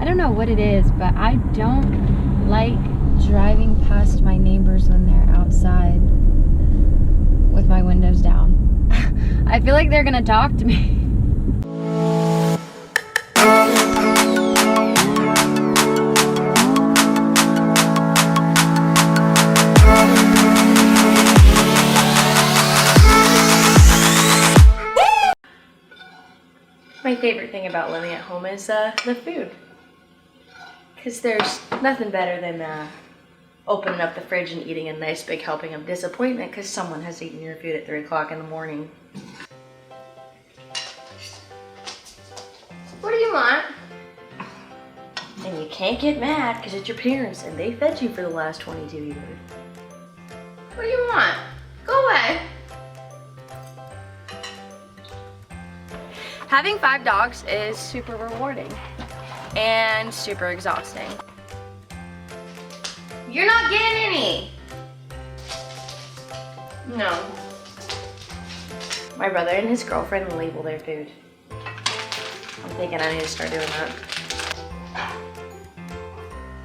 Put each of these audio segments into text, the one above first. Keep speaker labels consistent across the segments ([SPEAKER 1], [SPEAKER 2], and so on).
[SPEAKER 1] don't know what it is, but I don't like driving past my neighbors when they're outside with my windows down. I feel like they're gonna talk to me.
[SPEAKER 2] My favorite thing about living at home is the food. Because there's nothing better than opening up the fridge and eating a nice big helping of disappointment because someone has eaten your food at 3 o'clock in the morning. What do you want? And you can't get mad because it's your parents and they fed you for the last 22 years. What do you want? Go away. Having 5 dogs is super rewarding and super exhausting. You're not getting any. No. My brother and his girlfriend label their food. I'm thinking I need to start doing that.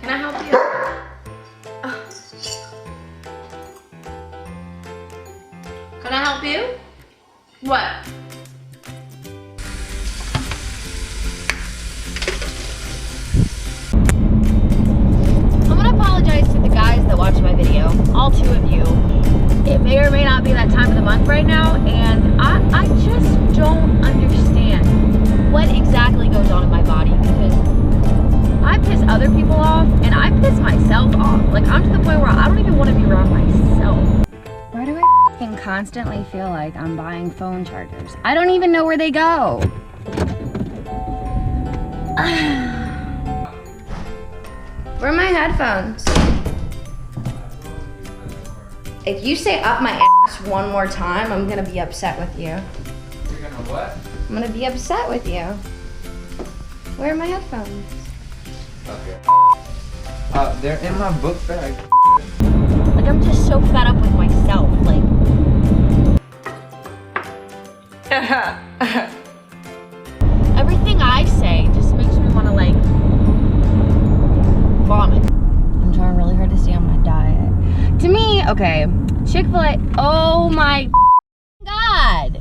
[SPEAKER 2] Can I help you? Oh. Can I help you? What?
[SPEAKER 1] To the guys that watch my video, all 2 of you. It may or may not be that time of the month right now, and I just don't understand what exactly goes on in my body, because I piss other people off and I piss myself off. Like, I'm to the point where I don't even want to be around myself. Why do I fucking constantly feel like I'm buying phone chargers? I don't even know where they go.
[SPEAKER 2] Where are my headphones? If you say up my ass one more time, I'm gonna be upset with you.
[SPEAKER 3] You're gonna what?
[SPEAKER 2] I'm gonna be upset with you. Where are my headphones?
[SPEAKER 3] Okay. They're in my book bag.
[SPEAKER 1] Like, I'm just so fed up with myself. Like, everything I say just makes me want to, like, vomit. I'm trying really hard to stay on my diet. To me, okay, Chick-fil-A, oh my God.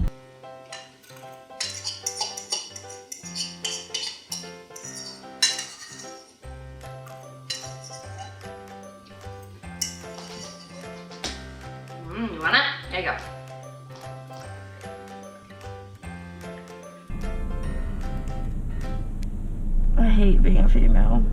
[SPEAKER 2] You want it? There you go.
[SPEAKER 1] I hate being a female.